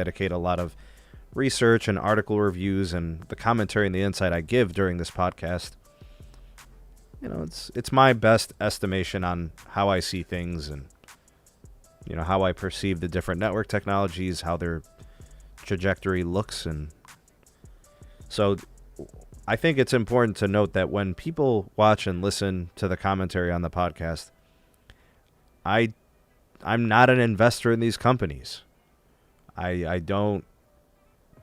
dedicate a lot of research and article reviews and the commentary and the insight I give during this podcast. It's my best estimation on how I see things and how I perceive the different network technologies, how their trajectory looks. And so I think it's important to note that when people watch and listen to the commentary on the podcast, I'm not an investor in these companies. I don't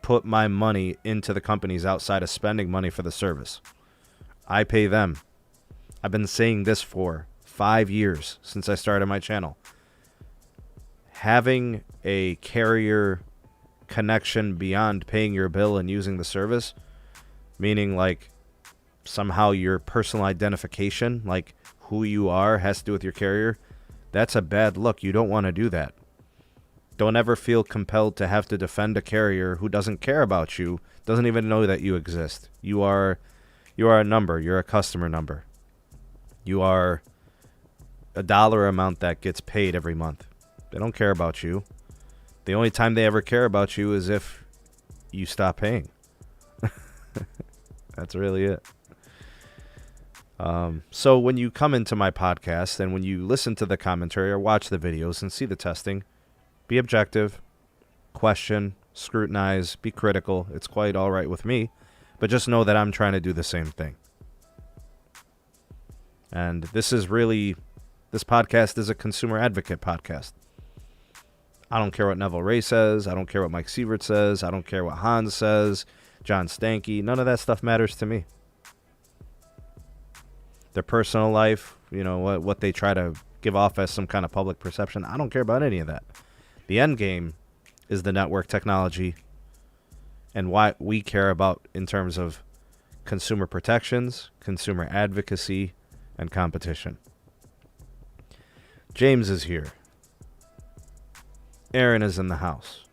put my money into the companies outside of spending money for the service. I pay them. I've been saying this for 5 years since I started my channel. Having a carrier connection beyond paying your bill and using the service, meaning like somehow your personal identification, like who you are, has to do with your carrier, that's a bad look. You don't want to do that. Don't ever feel compelled to have to defend a carrier who doesn't care about you, doesn't even know that you exist. You are a number. You're a customer number. You are a dollar amount that gets paid every month. They don't care about you. The only time they ever care about you is if you stop paying. That's really it. So when you come into my podcast and when you listen to the commentary or watch the videos and see the testing, be objective, question, scrutinize, be critical. It's quite all right with me, but just know that I'm trying to do the same thing. And this podcast is a consumer advocate podcast. I don't care what Neville Ray says. I don't care what Mike Sievert says. I don't care what Hans says, John Stanky. None of that stuff matters to me. Their personal life, what they try to give off as some kind of public perception, I don't care about any of that. The end game is the network technology and what we care about in terms of consumer protections, consumer advocacy, and competition. James is here. Aaron is in the house.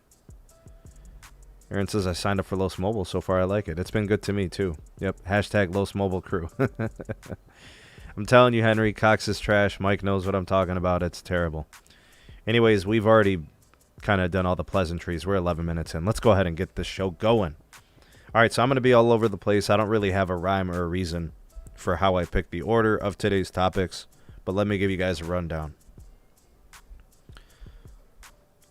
Aaron says, I signed up for Los Mobile. So far, I like it. It's been good to me, too. Yep. Hashtag Los Mobile crew. I'm telling you, Henry, Cox is trash. Mike knows what I'm talking about. It's terrible. Anyways, we've already kind of done all the pleasantries. We're 11 minutes in. Let's go ahead and get this show going. All right, so I'm going to be all over the place. I don't really have a rhyme or a reason for how I picked the order of today's topics, but let me give you guys a rundown.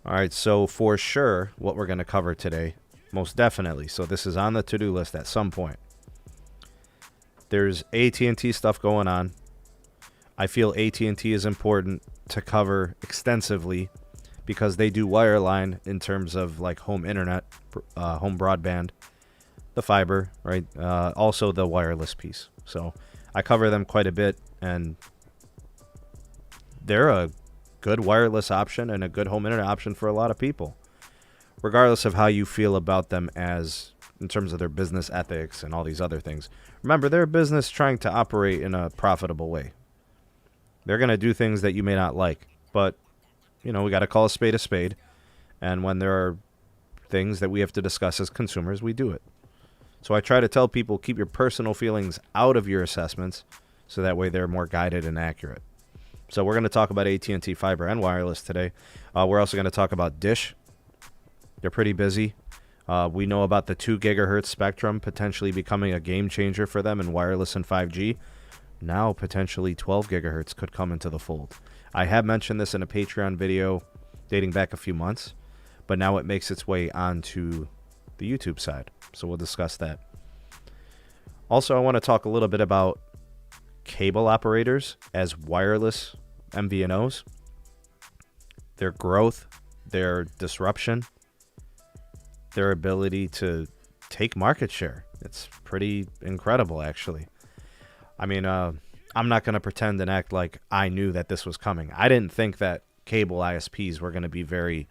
All right, so for sure, what we're going to cover today, most definitely, so this is on the to-do list at some point. There's AT&T stuff going on. I feel AT&T is important to cover extensively because they do wireline in terms of like home internet, home broadband, the fiber, right? Also the wireless piece. So I cover them quite a bit, and they're a good wireless option and a good home internet option for a lot of people, regardless of how you feel about them as in terms of their business ethics and all these other things. Remember, they're a business trying to operate in a profitable way. They're going to do things that you may not like, but we got to call a spade, and when there are things that we have to discuss as consumers, we do it. So I try to tell people, keep your personal feelings out of your assessments so that way they're more guided and accurate. So we're going to talk about AT&T fiber and wireless today. We're also going to talk about Dish. They're pretty busy. We know about the 2 gigahertz spectrum potentially becoming a game changer for them in wireless and 5G. Now potentially 12 gigahertz could come into the fold. I have mentioned this in a Patreon video dating back a few months, but now it makes its way onto the YouTube side. So we'll discuss that. Also, I want to talk a little bit about cable operators as wireless MVNOs, their growth, their disruption, their ability to take market share. It's pretty incredible, actually. I mean, I'm not going to pretend and act like I knew that this was coming. I didn't think that cable ISPs were going to be very,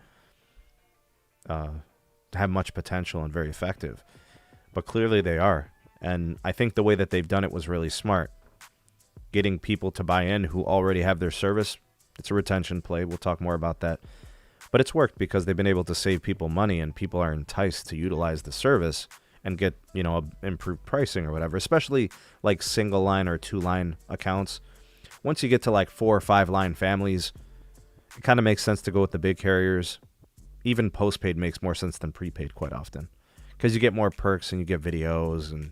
have much potential and very effective. But clearly they are. And I think the way that they've done it was really smart. Getting people to buy in who already have their service, it's a retention play. We'll talk more about that. But it's worked because they've been able to save people money, and people are enticed to utilize the service and get, improved pricing or whatever, especially like single line or 2-line accounts. Once you get to like 4 or 5 line families, it kind of makes sense to go with the big carriers. even postpaid makes more sense than prepaid quite often, because you get more perks and you get videos and,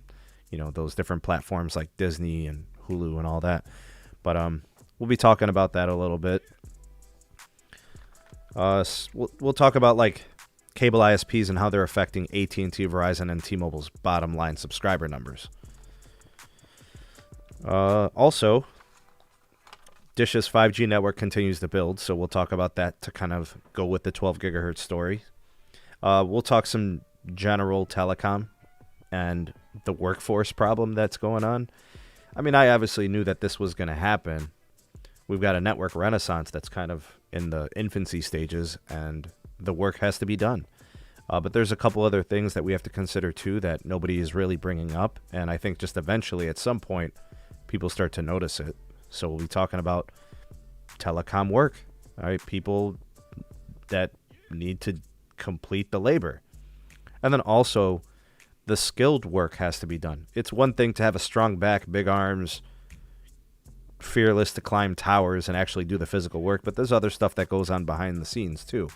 you know, those different platforms like Disney and Hulu and all that. But we'll be talking about that a little bit. We'll talk about like cable ISPs and how they're affecting AT&T, Verizon, and T-Mobile's bottom line subscriber numbers. Also, Dish's 5G network continues to build, so we'll talk about that to kind of go with the 12 gigahertz story. We'll talk some general telecom and the workforce problem that's going on. I mean, I obviously knew that this was going to happen. We've got a network renaissance that's kind of in the infancy stages, and the work has to be done. But there's a couple other things that we have to consider, too, that nobody is really bringing up. And I think just eventually, at some point, people start to notice it. So we'll be talking about telecom work, all right? People that need to complete the labor. And then also, the skilled work has to be done. It's one thing to have a strong back, big arms, fearless to climb towers and actually do the physical work, but there's other stuff that goes on behind the scenes too,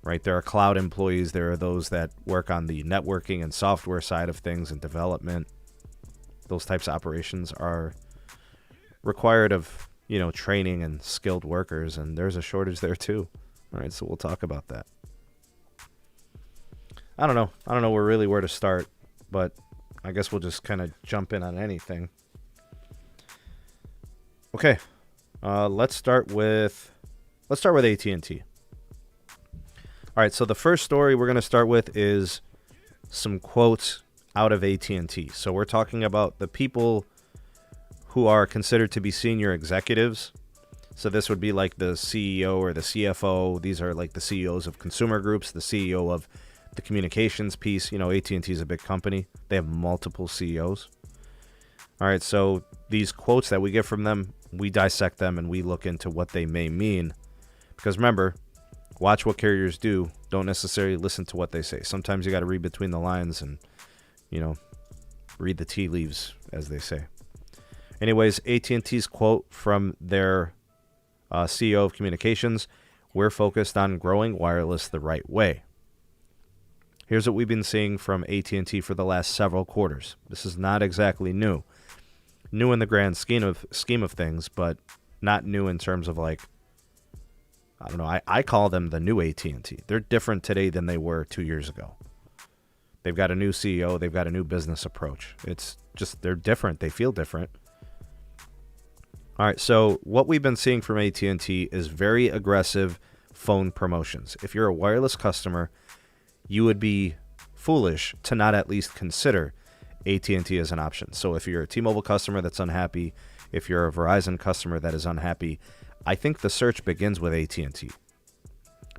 right? There are cloud employees. There are those that work on the networking and software side of things and development. Those types of operations are required of, you know, training and skilled workers, and there's a shortage there too. All right, so we'll talk about that. I don't know really where to start, but I guess we'll just kind of jump in on anything. Okay, let's start with AT&T. All right, so the first story we're going to start with is some quotes out of AT&T. So we're talking about the people who are considered to be senior executives. So this would be like the CEO or the CFO. These are like the CEOs of consumer groups, the CEO of the communications piece. You know, AT&T is a big company. They have multiple CEOs. All right, so these quotes that we get from them, we dissect them and we look into what they may mean. Because remember, watch what carriers do. Don't necessarily listen to what they say. Sometimes you got to read between the lines and, you know, read the tea leaves, as they say. Anyways, AT&T's quote from their CEO of communications: "We're focused on growing wireless the right way." Here's what we've been seeing from AT&T for the last several quarters. This is not exactly new. New in the grand scheme of things, but not new in terms of like, I don't know, I call them the new AT&T. They're different today than they were 2 years ago. They've got a new CEO. They've got a new business approach. It's just, they're different. They feel different. All right, so what we've been seeing from AT&T is very aggressive phone promotions. If you're a wireless customer, you would be foolish to not at least consider AT&T as an option. So if you're a T-Mobile customer that's unhappy, if you're a Verizon customer that is unhappy, I think the search begins with AT&T.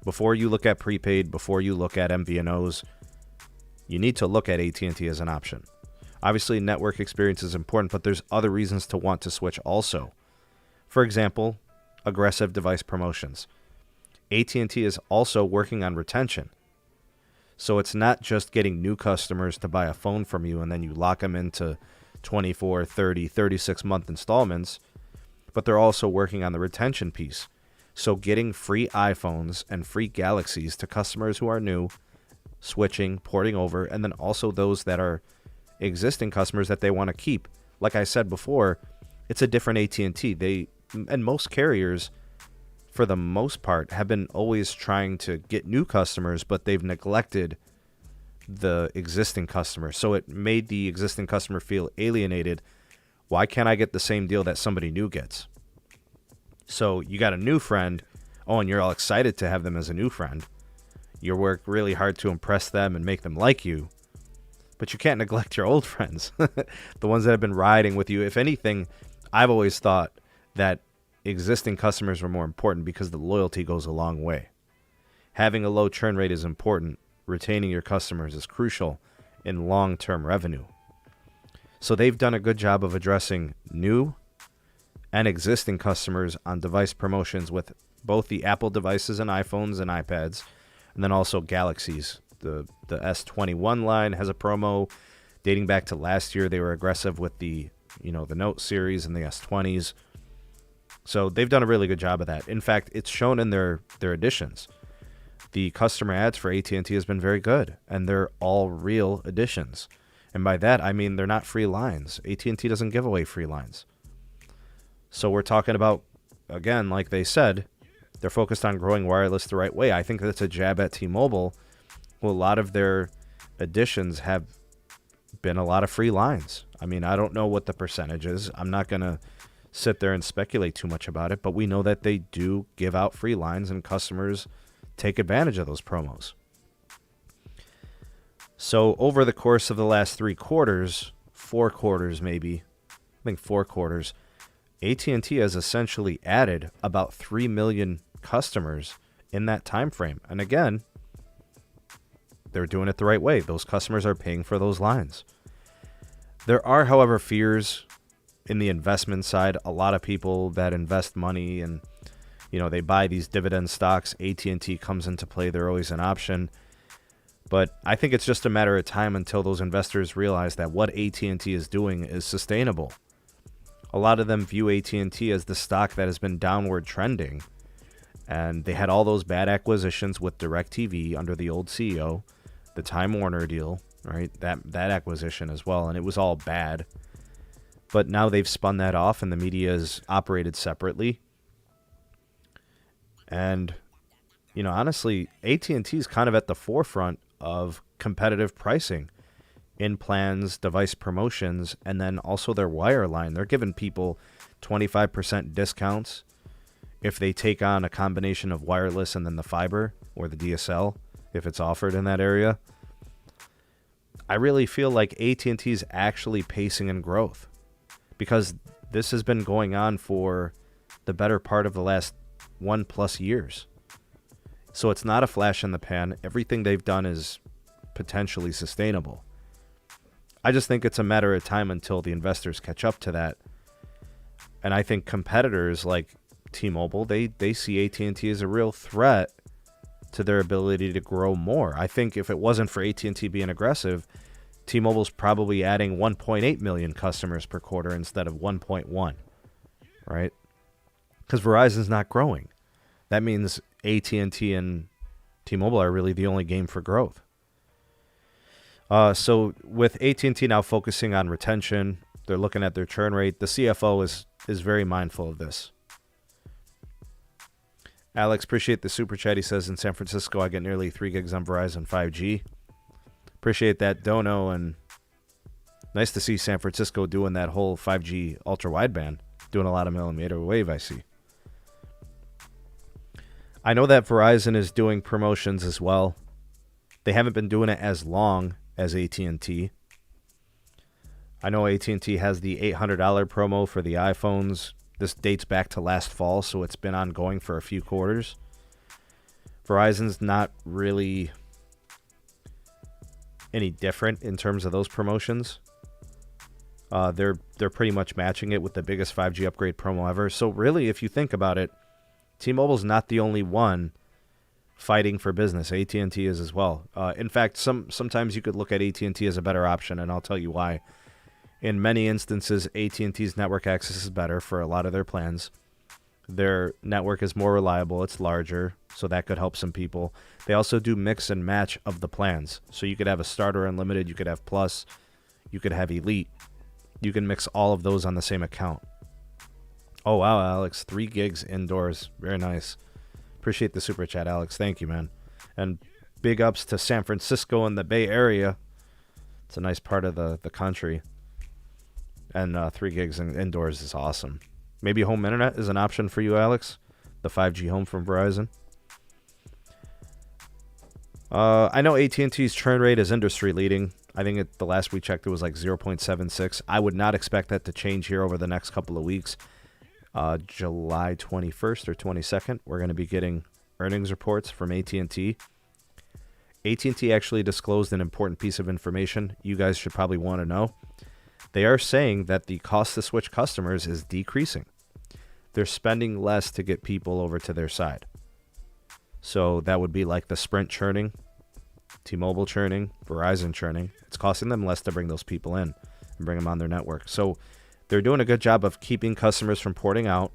Before you look at prepaid, before you look at MVNOs, you need to look at AT&T as an option. Obviously, network experience is important, but there's other reasons to want to switch also. For example, aggressive device promotions. AT&T is also working on retention. So it's not just getting new customers to buy a phone from you and then you lock them into 24, 30, 36-month installments, but they're also working on the retention piece. So getting free iPhones and free Galaxies to customers who are new, switching, porting over, and then also those that are existing customers that they want to keep. Like I said before, it's a different AT&T. And most carriers, for the most part, have been always trying to get new customers, but they've neglected the existing customer. So it made the existing customer feel alienated. Why can't I get the same deal that somebody new gets? So you got a new friend. Oh, and you're all excited to have them as a new friend. You work really hard to impress them and make them like you. But you can't neglect your old friends, the ones that have been riding with you. If anything, I've always thought that existing customers were more important because the loyalty goes a long way. Having a low churn rate is important. Retaining your customers is crucial in long-term revenue. So they've done a good job of addressing new and existing customers on device promotions with both the Apple devices and iPhones and iPads, and then also Galaxies. The S21 line has a promo dating back to last year. They were aggressive with the Note series and the S20s. So they've done a really good job of that. In fact, it's shown in their additions. the customer ads for AT&T has been very good, and they're all real additions. And by that, I mean they're not free lines. AT&T doesn't give away free lines. So we're talking about, again, like they said, they're focused on growing wireless the right way. I think that's a jab at T-Mobile. Well, a lot of their additions have been a lot of free lines. I mean, I don't know what the percentage is. I'm not going to sit there and speculate too much about it, but we know that they do give out free lines and customers take advantage of those promos. So over the course of the last 3 quarters, 4 quarters maybe, I think 4 quarters, AT&T has essentially added about 3 million customers in that time frame. And again, they're doing it the right way. Those customers are paying for those lines. There are, however, fears in the investment side. A lot of people that invest money and, you know, they buy these dividend stocks. AT&T comes into play. They're always an option. But I think it's just a matter of time until those investors realize that what AT&T is doing is sustainable. A lot of them view AT&T as the stock that has been downward trending. And they had all those bad acquisitions with DirecTV under the old CEO, the Time Warner deal, right? That acquisition as well. And it was all bad. But now they've spun that off and the media is operated separately. And, you know, honestly, AT&T is kind of at the forefront of competitive pricing in plans, device promotions, and then also their wireline. They're giving people 25% discounts if they take on a combination of wireless and then the fiber or the DSL, if it's offered in that area. I really feel like AT&T is actually pacing in growth because this has been going on for the better part of the last 1+ years. So it's not a flash in the pan. Everything they've done is potentially sustainable. I just think it's a matter of time until the investors catch up to that. And I think competitors like T-Mobile, they see AT&T as a real threat to their ability to grow more. I think if it wasn't for AT&T being aggressive, T-Mobile's probably adding 1.8 million customers per quarter instead of 1.1, right? Because Verizon's not growing. That means AT&T and T-Mobile are really the only game for growth. So with AT&T now focusing on retention, they're looking at their churn rate. The CFO is very mindful of this. Alex, appreciate the super chat. He says, in San Francisco, I get nearly 3 gigs on Verizon 5G. Appreciate that, Dono, and nice to see San Francisco doing that whole 5G ultra-wideband, doing a lot of millimeter wave, I see. I know that Verizon is doing promotions as well. They haven't been doing it as long as AT&T. I know AT&T has the $800 promo for the iPhones. This dates back to last fall, so it's been ongoing for a few quarters. Verizon's not really any different in terms of those promotions. They're pretty much matching it with the biggest 5G upgrade promo ever. So really, if you think about it, T-Mobile's not the only one fighting for business. AT&T is as well. In fact, sometimes you could look at AT&T as a better option, and I'll tell you why. In many instances, AT&T's network access is better for a lot of their plans. Their network is more reliable. It's larger, so that could help some people. They also do mix and match of the plans. So you could have a starter unlimited, you could have plus, you could have elite. You can mix all of those on the same account. Oh, wow, Alex. 3 gigs indoors. Very nice. Appreciate the super chat, Alex. Thank you, man. And big ups to San Francisco and the Bay Area. It's a nice part of the country. And 3 gigs indoors is awesome. Maybe home internet is an option for you, Alex. The 5G home from Verizon. I know AT&T's churn rate is industry leading. I think the last we checked, it was like 0.76. I would not expect that to change here over the next couple of weeks. July 21st or 22nd, we're going to be getting earnings reports from AT&T. AT&T actually disclosed an important piece of information you guys should probably want to know. They are saying that the cost to switch customers is decreasing. They're spending less to get people over to their side. So that would be like the Sprint churning, T-Mobile churning, Verizon churning. It's costing them less to bring those people in and bring them on their network. So they're doing a good job of keeping customers from porting out.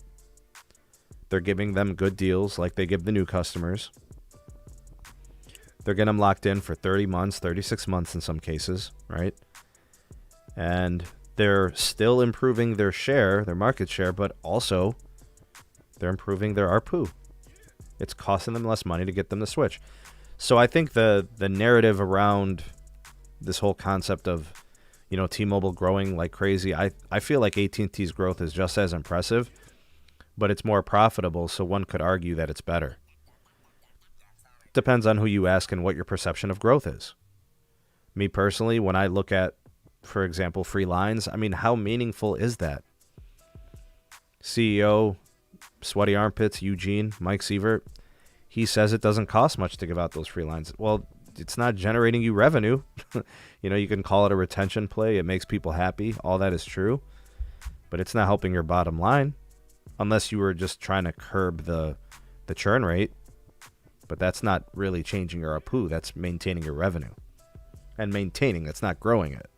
They're giving them good deals like they give the new customers. They're getting them locked in for 30 months, 36 months in some cases, right? And they're still improving their share, their market share, but also they're improving their ARPU. It's costing them less money to get them to switch. So I think the narrative around this whole concept of, T-Mobile growing like crazy, I feel like AT&T's growth is just as impressive, but it's more profitable, so one could argue that it's better. Depends on who you ask and what your perception of growth is. Me personally, when I look at, for example, free lines, how meaningful is that? CEO, Sweaty Armpits, Eugene, Mike Sievert, he says it doesn't cost much to give out those free lines. Well, it's not generating you revenue. You can call it a retention play. It makes people happy. All that is true. But it's not helping your bottom line unless you were just trying to curb the churn rate. But that's not really changing your ARPU. That's maintaining your revenue. And maintaining, that's not growing it.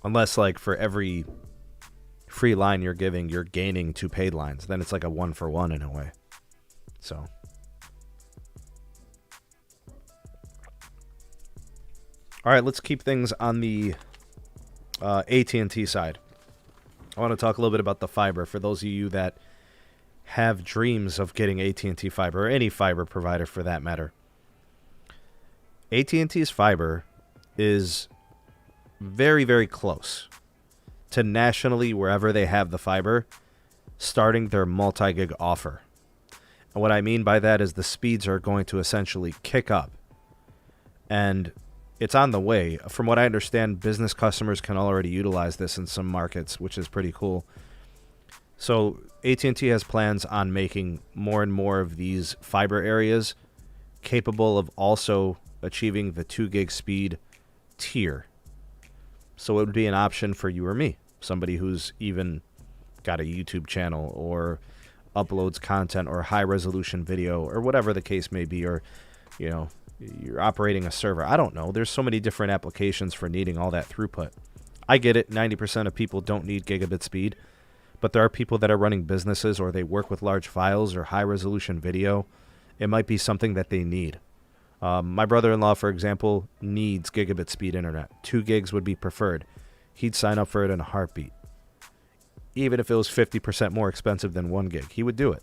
Unless, like, for every free line you're giving, you're gaining 2 paid lines. Then it's like a 1-for-1 in a way. So. All right, let's keep things on the AT&T side. I want to talk a little bit about the fiber. For those of you that have dreams of getting AT&T fiber, or any fiber provider for that matter, AT&T's fiber is very, very close to nationally, wherever they have the fiber, starting their multi-gig offer. And what I mean by that is the speeds are going to essentially kick up. And it's on the way. From what I understand, business customers can already utilize this in some markets, which is pretty cool. So AT&T has plans on making more and more of these fiber areas capable of also achieving the 2 gig speed tier. So it would be an option for you or me, somebody who's even got a YouTube channel or uploads content or high resolution video or whatever the case may be, or, you're operating a server. I don't know. There's so many different applications for needing all that throughput. I get it. 90% of people don't need gigabit speed, but there are people that are running businesses or they work with large files or high resolution video. It might be something that they need. My brother-in-law, for example, needs gigabit speed internet. 2 gigs would be preferred. He'd sign up for it in a heartbeat. Even if it was 50% more expensive than 1 gig, he would do it.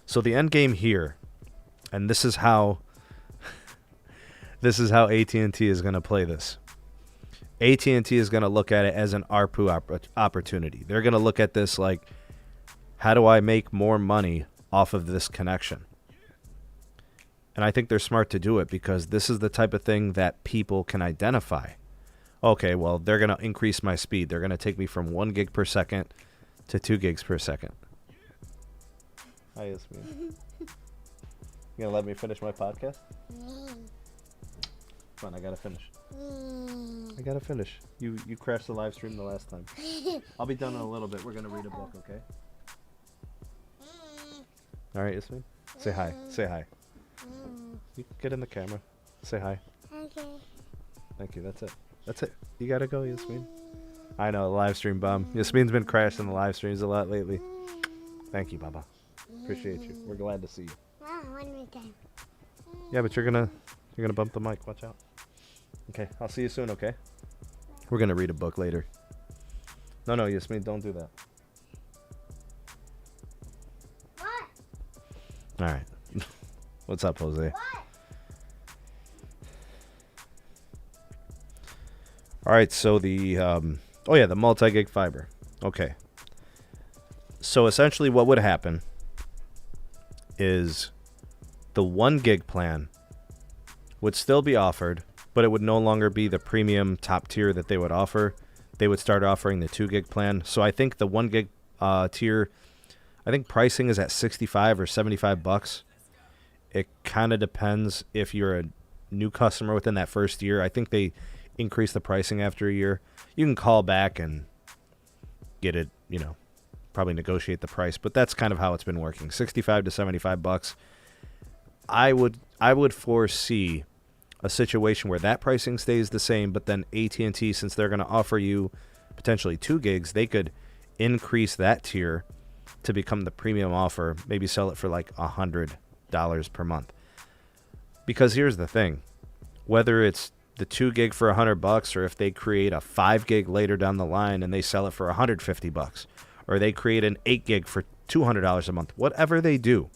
So the end game here, and this is how AT&T is going to play this. AT&T is going to look at it as an ARPU opportunity. They're going to look at this like, how do I make more money off of this connection? And I think they're smart to do it because this is the type of thing that people can identify. Okay, well, they're going to increase my speed. They're going to take me from 1 gig per second to 2 gigs per second. Hi, Yasmin. You going to let me finish my podcast? Come on, I got to finish. I got to finish. You crashed the live stream the last time. I'll be done in a little bit. We're going to read a book, okay? All right, Yasmin? Say hi. Say hi. You get in the camera. Say hi. Okay. Thank you. That's it. That's it. You gotta go, Yasmin. I know, live stream bum. Yasmin's been crashing the live streams a lot lately. Thank you, Baba. Appreciate you. We're glad to see you. One more time. Yeah, but you're gonna bump the mic. Watch out. Okay, I'll see you soon. Okay. We're gonna read a book later. No, Yasmin, don't do that. What? All right. What's up, Jose? What? All right, so the the multi-gig fiber. Okay. So essentially what would happen is the 1 gig plan would still be offered, but it would no longer be the premium top tier that they would offer. They would start offering the 2 gig plan. So I think the 1 gig tier, I think pricing is at $65 or $75. It kind of depends if you're a new customer within that first year. I think they increase the pricing after a year. You can call back and get it, probably negotiate the price, but that's kind of how it's been working. $65 to $75. I would foresee a situation where that pricing stays the same, but then AT&T, since they're going to offer you potentially 2 gigs, they could increase that tier to become the premium offer, maybe sell it for like $100 per month. Because here's the thing. Whether it's the 2 gig for $100, or if they create a 5 gig later down the line and they sell it for $150, or they create an 8 gig for $200 a month, whatever they do,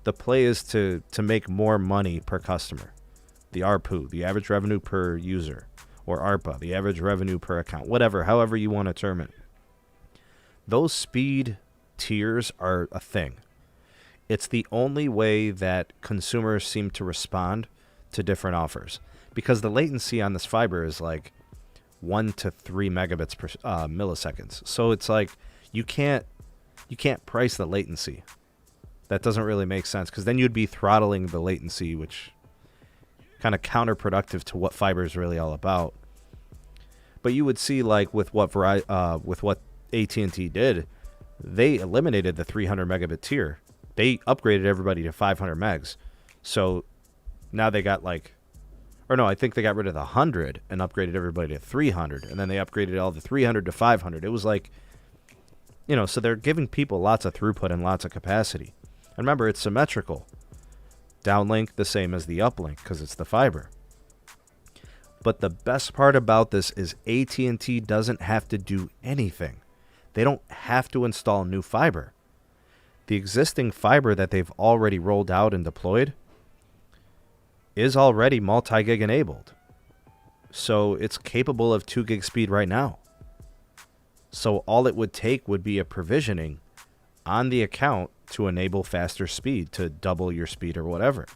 the play is to make more money per customer. The ARPU, the average revenue per user, or ARPA, the average revenue per account, whatever, however you want to term it. Those speed tiers are a thing. It's the only way that consumers seem to respond to different offers, because the latency on this fiber is like 1 to 3 megabits per milliseconds. So it's like you can't price the latency. That doesn't really make sense, because then you'd be throttling the latency, which kind of counterproductive to what fiber is really all about. But you would see, like with what AT&T did, they eliminated the 300 megabit tier. They upgraded everybody to 500 megs. So now they got I think they got rid of the 100 and upgraded everybody to 300, and then they upgraded all the 300 to 500. It was like, so they're giving people lots of throughput and lots of capacity. And remember, it's symmetrical. Downlink the same as the uplink because it's the fiber. But the best part about this is AT&T doesn't have to do anything. They don't have to install new fiber. The existing fiber that they've already rolled out and deployed is already multi-gig enabled. So it's capable of 2 gig speed right now. So all it would take would be a provisioning on the account to enable faster speed, to double your speed or whatever.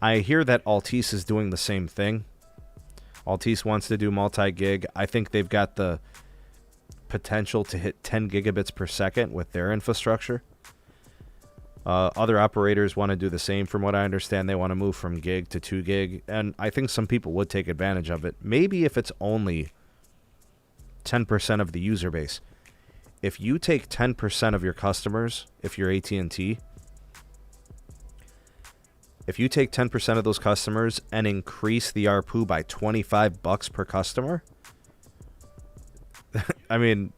I hear that Altice is doing the same thing. Altice wants to do multi-gig. I think they've got the potential to hit 10 gigabits per second with their infrastructure. Other operators want to do the same. From what I understand, they want to move from gig to 2 gig. And I think some people would take advantage of it. Maybe if it's only 10% of the user base. If you take 10% of your customers, if you're AT&T, if you take 10% of those customers and increase the ARPU by $25 per customer, I mean,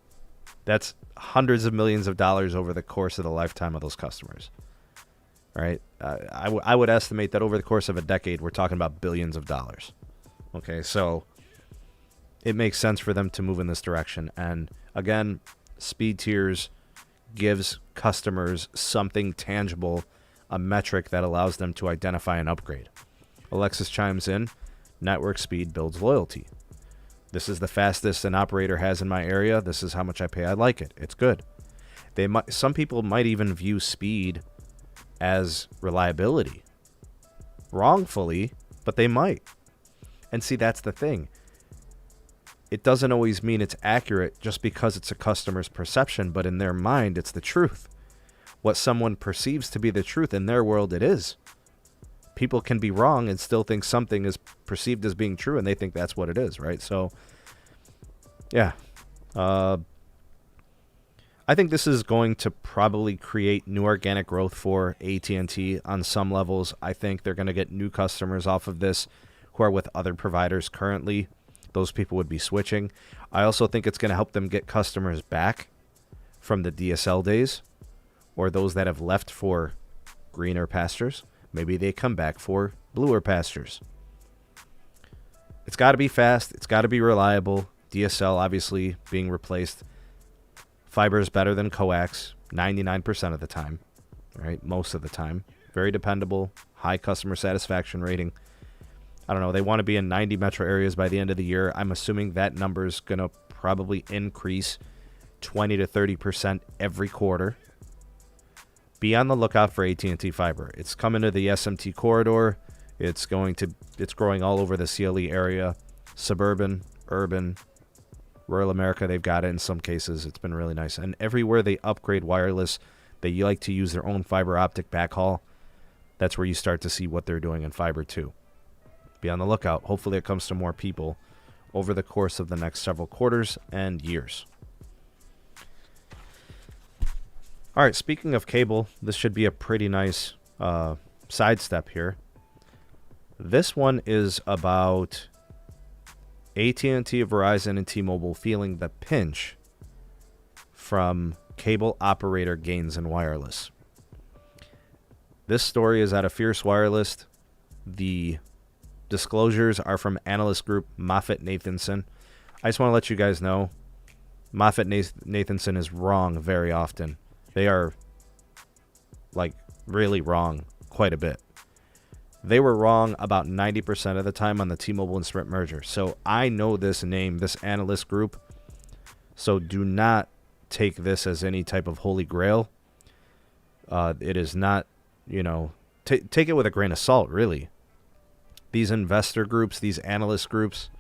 that's hundreds of millions of dollars over the course of the lifetime of those customers, right? I would estimate that over the course of a decade, we're talking about billions of dollars. Okay, so it makes sense for them to move in this direction. And again, speed tiers gives customers something tangible, a metric that allows them to identify an upgrade. Alexis chimes in, network speed builds loyalty. This is the fastest an operator has in my area. This is how much I pay. I like it. It's good. Some people might even view speed as reliability. Wrongfully, but they might. And see, that's the thing. It doesn't always mean it's accurate just because it's a customer's perception, but in their mind, it's the truth. What someone perceives to be the truth, in their world, it is. People can be wrong and still think something is perceived as being true, and they think that's what it is, right? So, yeah. I think this is going to probably create new organic growth for AT&T on some levels. I think they're going to get new customers off of this who are with other providers currently. Those people would be switching. I also think it's going to help them get customers back from the DSL days, or those that have left for greener pastures. Maybe they come back for bluer pastures. It's got to be fast. It's got to be reliable. DSL obviously being replaced. Fiber is better than coax 99% of the time, right? Most of the time. Very dependable, high customer satisfaction rating. I don't know, they want to be in 90 metro areas by the end of the year. I'm assuming that number is going to probably increase 20 to 30% every quarter. Be on the lookout for AT&T Fiber. It's coming to the SMT corridor. It's growing all over the CLE area. Suburban, urban, rural America, they've got it in some cases. It's been really nice. And everywhere they upgrade wireless, they like to use their own fiber optic backhaul. That's where you start to see what they're doing in fiber too. Be on the lookout. Hopefully it comes to more people over the course of the next several quarters and years. All right, speaking of cable, this should be a pretty nice sidestep here. This one is about AT&T, Verizon, and T-Mobile feeling the pinch from cable operator gains in wireless. This story is out of Fierce Wireless. The disclosures are from analyst group Moffett-Nathanson. I just want to let you guys know, Moffett-Nathanson is wrong very often. They are, like, really wrong quite a bit. They were wrong about 90% of the time on the T-Mobile and Sprint merger. So I know this name, this analyst group. So do not take this as any type of holy grail. It is not, take it with a grain of salt, really. These investor groups, these analyst groups,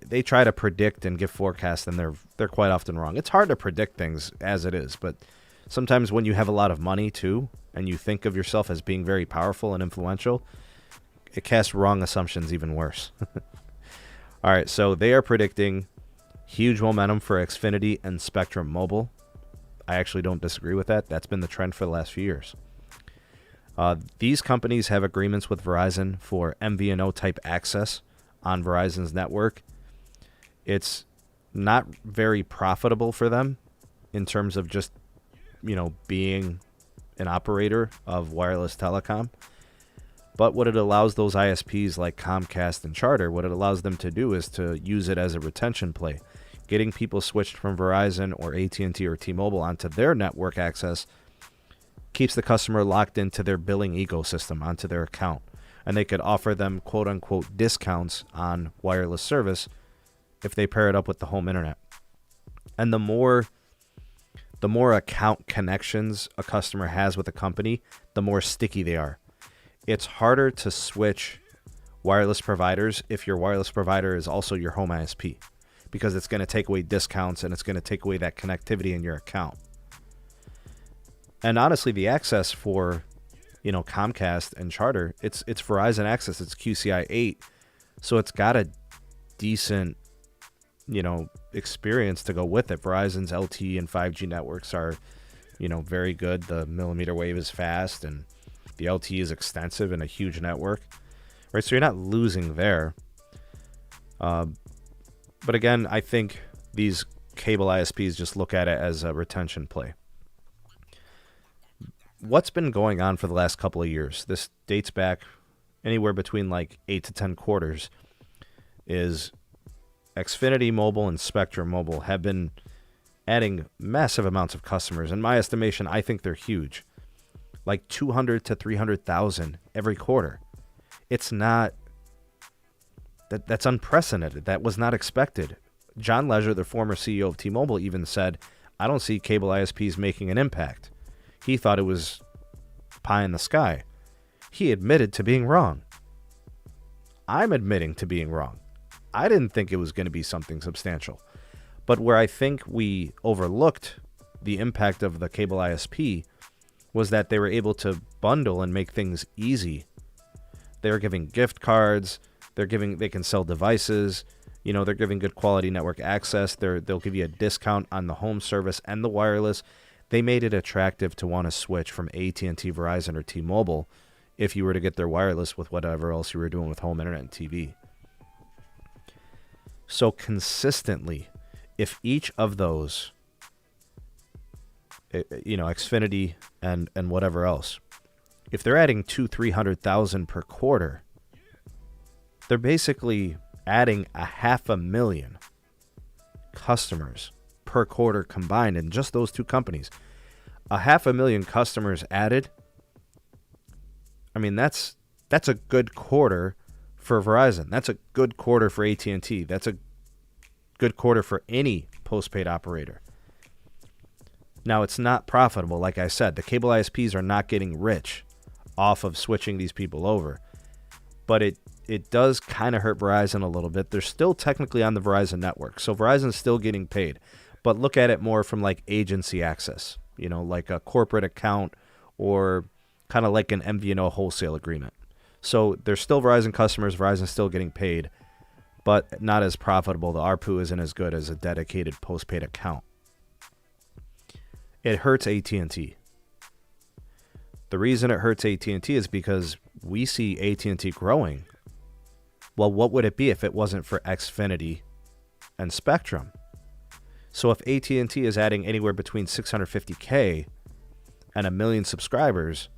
they try to predict and give forecasts, and they're quite often wrong. It's hard to predict things as it is, but sometimes when you have a lot of money too, and you think of yourself as being very powerful and influential, it casts wrong assumptions even worse. All right, so they are predicting huge momentum for Xfinity and Spectrum Mobile. I actually don't disagree with that. That's been the trend for the last few years. These companies have agreements with Verizon for MVNO type access on Verizon's network. It's not very profitable for them in terms of just, being an operator of wireless telecom. But what it allows those ISPs like Comcast and Charter, what it allows them to do is to use it as a retention play. Getting people switched from Verizon or AT&T or T-Mobile onto their network access keeps the customer locked into their billing ecosystem, onto their account. And they could offer them quote-unquote discounts on wireless service if they pair it up with the home internet. And the more account connections a customer has with a company, the more sticky they are. It's harder to switch wireless providers if your wireless provider is also your home ISP, because it's going to take away discounts and it's going to take away that connectivity in your account. And honestly, the access for, Comcast and Charter, it's Verizon access. It's QCI 8. So it's got a decent, experience to go with it. Verizon's LTE and 5G networks are, very good. The millimeter wave is fast and the LTE is extensive and a huge network. Right? So you're not losing there. But again, I think these cable ISPs just look at it as a retention play. What's been going on for the last couple of years, this dates back anywhere between like 8 to 10 quarters, is Xfinity Mobile and Spectrum Mobile have been adding massive amounts of customers. In my estimation, I think they're huge. Like 200 to 300,000 every quarter. It's not... That's unprecedented. That was not expected. John Legere, the former CEO of T-Mobile, even said, I don't see cable ISPs making an impact. He thought it was pie in the sky. He admitted to being wrong. I'm admitting to being wrong. I didn't think it was going to be something substantial. But where I think we overlooked the impact of the cable ISP was that they were able to bundle and make things easy. They were giving gift cards. They can sell devices. They're giving good quality network access. They'll give you a discount on the home service and the wireless. They made it attractive to want to switch from AT&T, Verizon, or T-Mobile if you were to get their wireless with whatever else you were doing with home internet and TV. So consistently, if each of those, Xfinity and whatever else, if they're adding 200,000-300,000 per quarter, they're basically adding 500,000 customers per quarter combined in just those two companies. 500,000 customers added. I mean, that's a good quarter for Verizon. That's a good quarter for AT&T. That's a good quarter for any postpaid operator. Now, it's not profitable. Like I said, the cable ISPs are not getting rich off of switching these people over. But it does kind of hurt Verizon a little bit. They're still technically on the Verizon network, so Verizon's still getting paid. But look at it more from like agency access, like a corporate account or kind of like an MVNO wholesale agreement. So they're still Verizon customers. Verizon's still getting paid, but not as profitable. The ARPU isn't as good as a dedicated postpaid account. It hurts AT&T. The reason it hurts AT&T is because we see AT&T growing. Well, what would it be if it wasn't for Xfinity and Spectrum? So if AT&T is adding anywhere between 650K and 1 million subscribers,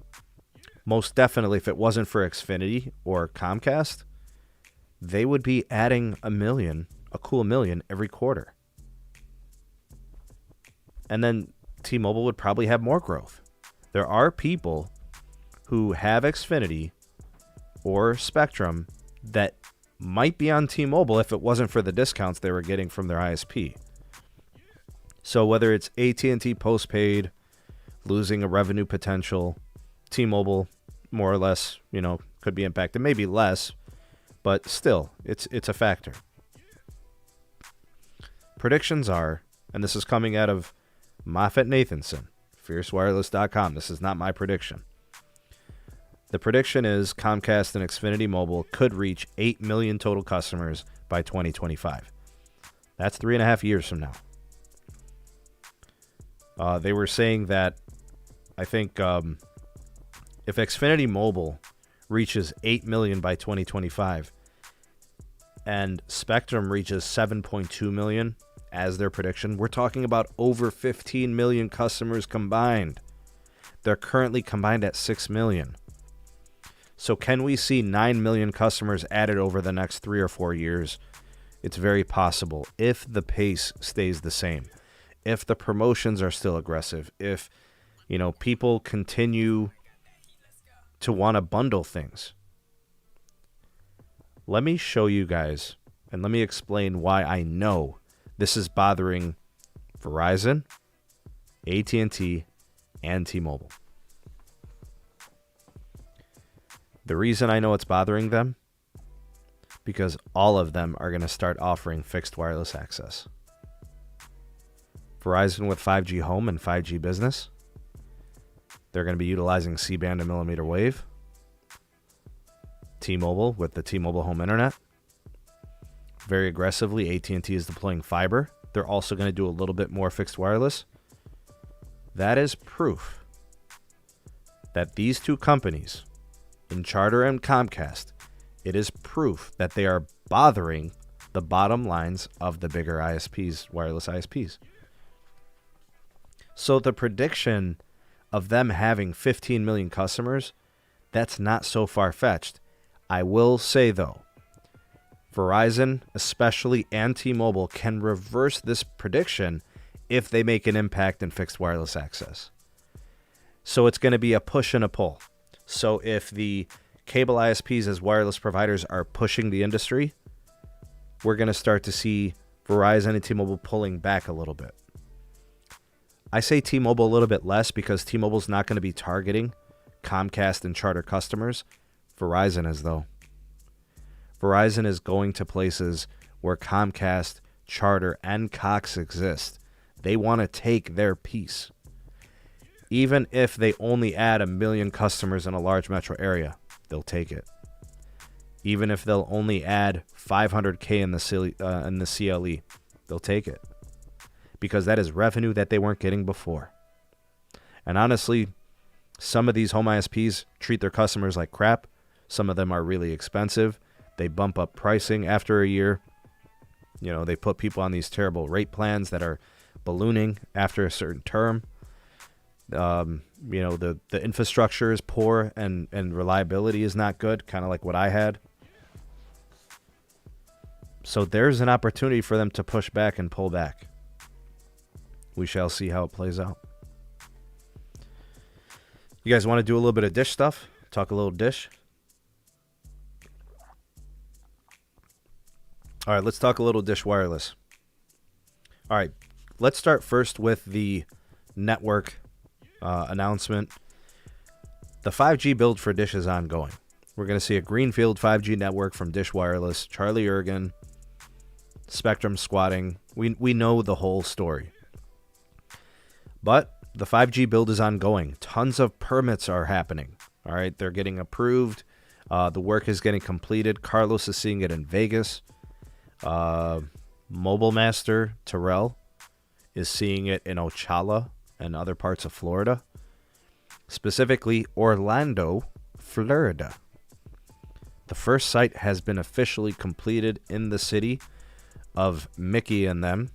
most definitely, if it wasn't for Xfinity or Comcast, they would be adding a cool million every quarter. And then T-Mobile would probably have more growth. There are people who have Xfinity or Spectrum that might be on T-Mobile if it wasn't for the discounts they were getting from their ISP. So whether it's AT&T postpaid, losing a revenue potential, T-Mobile more or less, could be impacted, maybe less, but still, it's a factor. Predictions are, and this is coming out of Moffett-Nathanson, FierceWireless.com. This is not my prediction. The prediction is Comcast and Xfinity Mobile could reach 8 million total customers by 2025. That's 3.5 years from now. They were saying that, I think, if Xfinity Mobile reaches 8 million by 2025 and Spectrum reaches 7.2 million as their prediction, we're talking about over 15 million customers combined. They're currently combined at 6 million. So can we see 9 million customers added over the next 3 or 4 years? It's very possible if the pace stays the same. If the promotions are still aggressive, if people continue to want to bundle things. Let me show you guys, and let me explain why I know this is bothering Verizon, AT&T, and T-Mobile. The reason I know it's bothering them, because all of them are going to start offering fixed wireless access. Verizon with 5G Home and 5G Business. They're going to be utilizing C-band and millimeter wave. T-Mobile with the T-Mobile Home Internet. Very aggressively, AT&T is deploying fiber. They're also going to do a little bit more fixed wireless. That is proof that these two companies, in Charter and Comcast, it is proof that they are bothering the bottom lines of the bigger ISPs, wireless ISPs. So the prediction of them having 15 million customers, that's not so far-fetched. I will say, though, Verizon, especially, and T-Mobile can reverse this prediction if they make an impact in fixed wireless access. So it's going to be a push and a pull. So if the cable ISPs as wireless providers are pushing the industry, we're going to start to see Verizon and T-Mobile pulling back a little bit. I say T-Mobile a little bit less because T-Mobile's not going to be targeting Comcast and Charter customers. Verizon is, though. Verizon is going to places where Comcast, Charter, and Cox exist. They want to take their piece. Even if they only add 1 million customers in a large metro area, they'll take it. Even if they'll only add 500K in the CLE, they'll take it. Because that is revenue that they weren't getting before. And honestly, some of these home ISPs treat their customers like crap. Some of them are really expensive. They bump up pricing after a year. They put people on these terrible rate plans that are ballooning after a certain term. The infrastructure is poor and reliability is not good, kind of like what I had. So there's an opportunity for them to push back and pull back. We shall see how it plays out. You guys want to do a little bit of dish stuff? Talk a little dish? All right, let's talk a little dish wireless. All right, let's start first with the network announcement. The 5G build for Dish is ongoing. We're going to see a greenfield 5G network from Dish Wireless, Charlie Ergen, Spectrum squatting. We know the whole story. But the 5G build is ongoing. Tons of permits are happening. All right, they're getting approved. The work is getting completed. Carlos is seeing it in Vegas. Mobile Master Therald is seeing it in Ocala and other parts of Florida. Specifically, Orlando, Florida. The first site has been officially completed in the city of Mickey and them.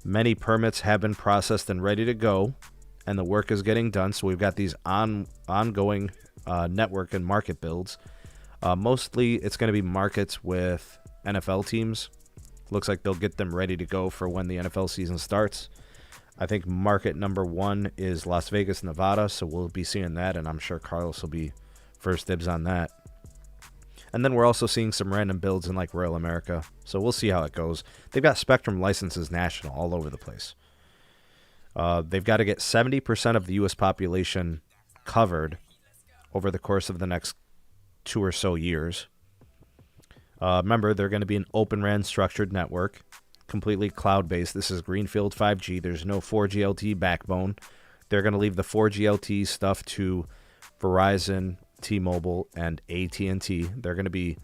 Many permits have been processed and ready to go, and the work is getting done. So we've got these ongoing network and market builds. Mostly it's going to be markets with NFL teams. Looks like they'll get them ready to go for when the NFL season starts. I think market number 1 is Las Vegas, Nevada, so we'll be seeing that, and I'm sure Carlos will be first dibs on that. And then we're also seeing some random builds in like Royal America, so we'll see how it goes. They've got Spectrum licenses national all over the place. They've got to get 70% of the U.S. population covered over the course of the next 2 or so years. Remember, they're going to be an Open RAN structured network, completely cloud-based. This is Greenfield 5G. There's no 4G LTE backbone. They're going to leave the 4G LTE stuff to Verizon, T-Mobile, and AT&T. They're going to be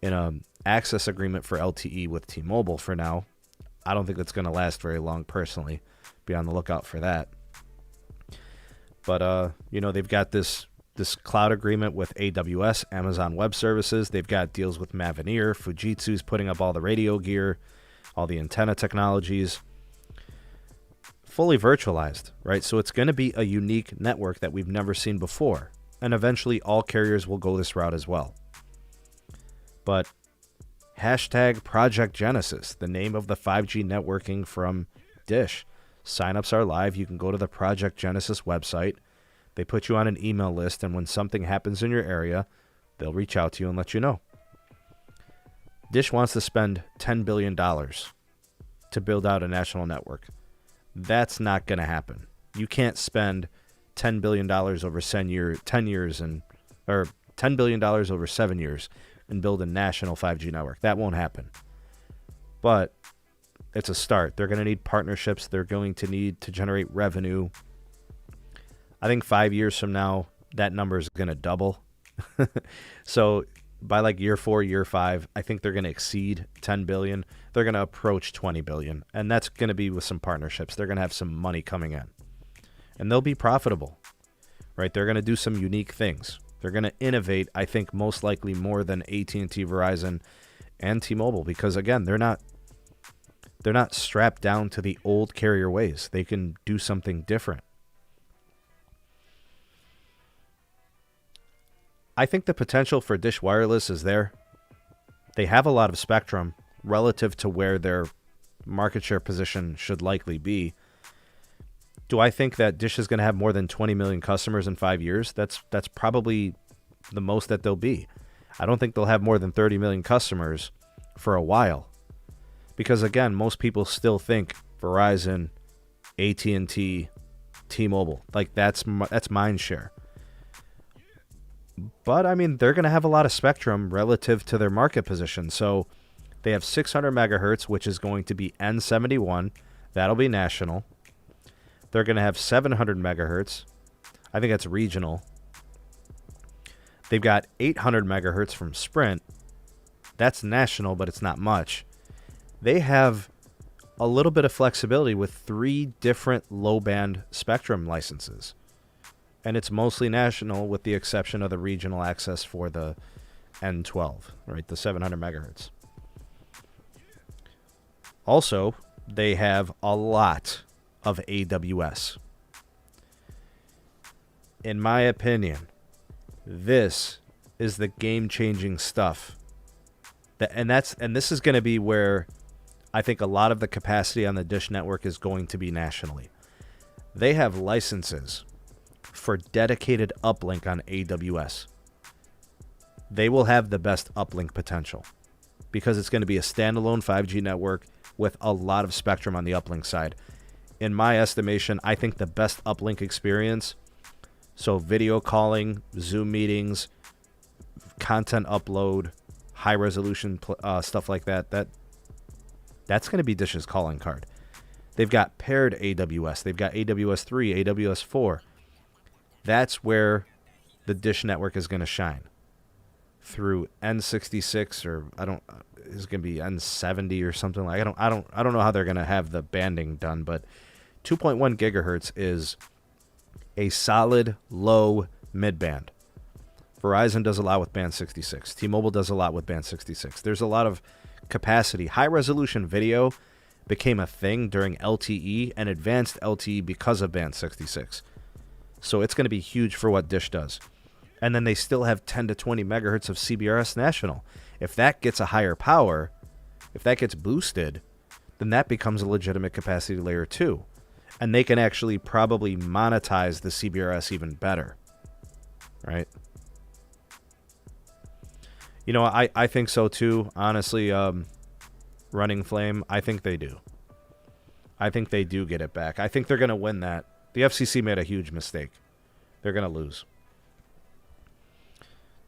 in an access agreement for LTE with T-Mobile for now. I don't think it's going to last very long, personally. Be on the lookout for that. But, they've got this cloud agreement with AWS, Amazon Web Services. They've got deals with Mavenir. Fujitsu's putting up all the radio gear, all the antenna technologies. Fully virtualized, right? So it's going to be a unique network that we've never seen before. And eventually all carriers will go this route as well. But hashtag Project Genesis, the name of the 5G networking from Dish. Signups are live. You can go to the Project Genesis website. They put you on an email list, and when something happens in your area, they'll reach out to you and let you know. Dish wants to spend $10 billion to build out a national network. That's not going to happen. You can't spend $10 billion over 10 years or $10 billion over 7 years and build a national 5G network. That won't happen. But it's a start. They're going to need partnerships. They're going to need to generate revenue. I think 5 years from now, that number is going to double. So by like year 4, year 5, I think they're going to exceed 10 billion. They're going to approach 20 billion. And that's going to be with some partnerships. They're going to have some money coming in. And they'll be profitable, right? They're going to do some unique things. They're going to innovate, I think, most likely more than AT&T, Verizon, and T-Mobile. Because, again, they're not strapped down to the old carrier ways. They can do something different. I think the potential for Dish Wireless is there. They have a lot of spectrum relative to where their market share position should likely be. Do I think that Dish is going to have more than 20 million customers in 5 years? That's probably the most that they'll be. I don't think they'll have more than 30 million customers for a while. Because, again, most people still think Verizon, AT&T, T-Mobile. Like, that's mind share. But, I mean, they're going to have a lot of spectrum relative to their market position. So they have 600 megahertz, which is going to be N71. That'll be national. They're going to have 700 megahertz. I think that's regional. They've got 800 megahertz from Sprint. That's national, but it's not much. They have a little bit of flexibility with 3 different low-band spectrum licenses. And it's mostly national with the exception of the regional access for the N12, right? The 700 megahertz. Also, they have a lot of AWS. In my opinion, this is the game-changing stuff. And this is going to be where I think a lot of the capacity on the Dish network is going to be nationally. They have licenses for dedicated uplink on AWS. They will have the best uplink potential because it's going to be a standalone 5G network with a lot of spectrum on the uplink side. In my estimation, I think the best uplink experience, so video calling, Zoom meetings, content upload, high resolution stuff like that's going to be Dish's calling card. They've got paired AWS. They've got AWS 3, AWS 4. That's where the Dish network is going to shine. Through N66 or it's going to be N70 or something like. I don't know how they're going to have the banding done, but 2.1 gigahertz is a solid low mid-band. Verizon does a lot with band 66. T-Mobile does a lot with band 66. There's a lot of capacity. High resolution video became a thing during LTE and advanced LTE because of Band 66. So it's going to be huge for what Dish does. And then they still have 10 to 20 megahertz of CBRS national. If that gets a higher power, if that gets boosted, then that becomes a legitimate capacity layer too. And they can actually probably monetize the CBRS even better. Right? You know, I think so too. Honestly, Running Flame, I think they do. I think they do get it back. I think they're going to win that. The FCC made a huge mistake. They're going to lose.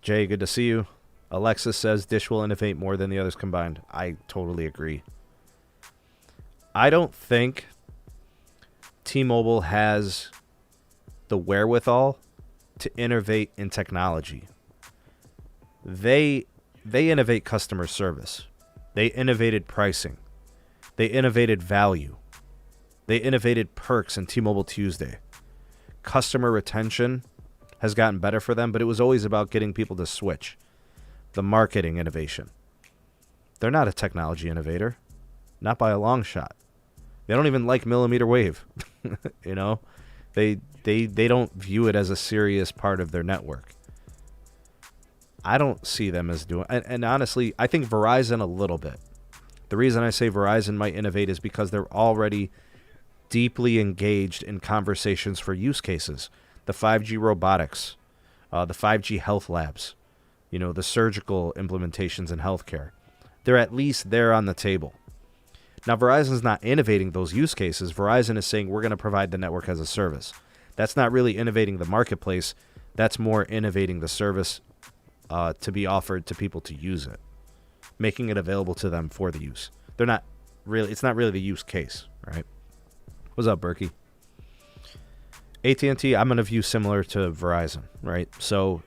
Jay, good to see you. Alexis says Dish will innovate more than the others combined. I totally agree. I don't think T-Mobile has the wherewithal to innovate in technology. They innovate customer service. They innovated pricing. They innovated value. They innovated perks in T-Mobile Tuesday. Customer retention has gotten better for them, but it was always about getting people to switch. The marketing innovation. They're not a technology innovator. Not by a long shot. They don't even like millimeter wave. You know? They don't view it as a serious part of their network. I don't see them as doing... And honestly, I think Verizon a little bit. The reason I say Verizon might innovate is because they're already deeply engaged in conversations for use cases. The 5G robotics, the 5G health labs, you know, the surgical implementations in healthcare. They're at least there on the table. Now, Verizon's not innovating those use cases. Verizon is saying we're going to provide the network as a service. That's not really innovating the marketplace. That's more innovating the service to be offered to people to use it, making it available to them for the use. They're not really. It's not really the use case, right? What's up, Berkey? AT&T, I'm going to view similar to Verizon, right? So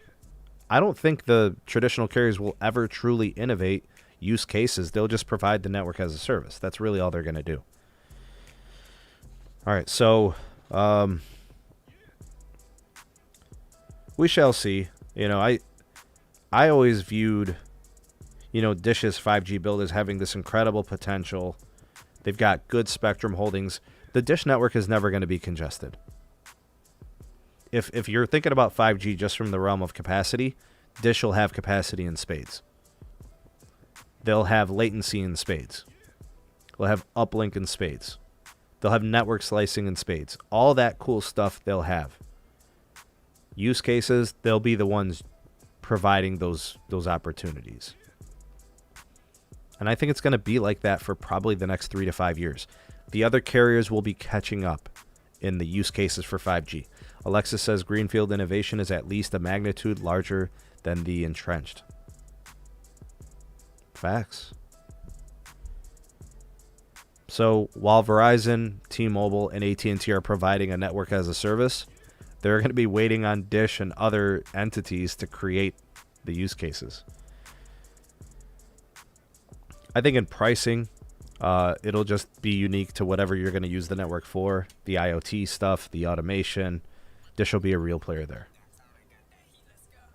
I don't think the traditional carriers will ever truly innovate use cases. They'll just provide the network as a service. That's really all they're going to do. All right, so we shall see. You know, I always viewed, you know, Dish's 5G build as having this incredible potential. They've got good spectrum holdings. The Dish network is never going to be congested. If you're thinking about 5G just from the realm of capacity, Dish will have capacity in spades. They'll have latency in spades. They'll have uplink in spades. They'll have network slicing in spades. All that cool stuff they'll have. Use cases, they'll be the ones providing those opportunities. And I think it's going to be like that for probably the next 3 to 5 years. The other carriers will be catching up in the use cases for 5G. Alexis says greenfield innovation is at least a magnitude larger than the entrenched. Facts. So while Verizon, T-Mobile, and AT&T are providing a network as a service, they're going to be waiting on Dish and other entities to create the use cases. I think in pricing, it'll just be unique to whatever you're going to use the network for. The IoT stuff, the automation. Dish will be a real player there.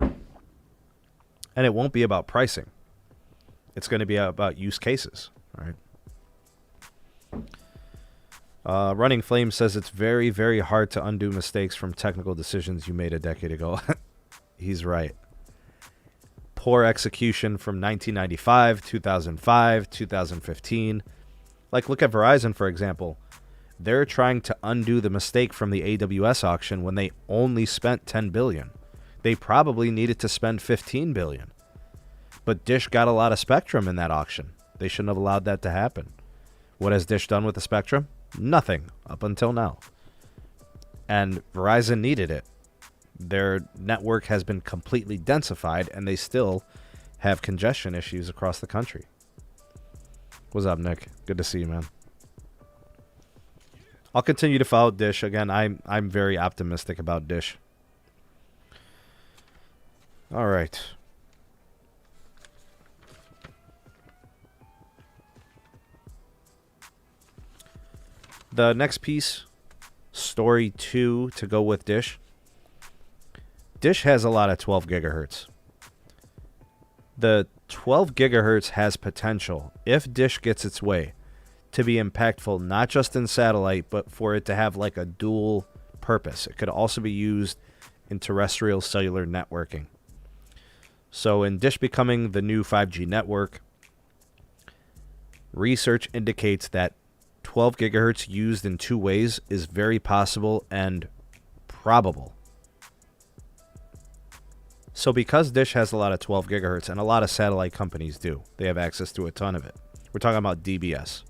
And it won't be about pricing. It's going to be about use cases, right? Running Flame says it's very, very hard to undo mistakes from technical decisions you made a decade ago. He's right. Poor execution from 1995, 2005, 2015. Like, look at Verizon, for example. They're trying to undo the mistake from the AWS auction when they only spent $10 billion. They probably needed to spend $15 billion. But Dish got a lot of spectrum in that auction. They shouldn't have allowed that to happen. What has Dish done with the spectrum? Nothing up until now. And Verizon needed it. Their network has been completely densified, and they still have congestion issues across the country. What's up, Nick? Good to see you, man. I'll continue to follow Dish. Again, I'm very optimistic about Dish. All right. The next piece, story 2 to go with Dish. Dish has a lot of 12 gigahertz. The 12 gigahertz has potential, if Dish gets its way, to be impactful, not just in satellite, but for it to have like a dual purpose. It could also be used in terrestrial cellular networking. So in Dish becoming the new 5G network, research indicates that 12 gigahertz used in two ways is very possible and probable. So because Dish has a lot of 12 gigahertz, and a lot of satellite companies do, they have access to a ton of it. We're talking about DBS.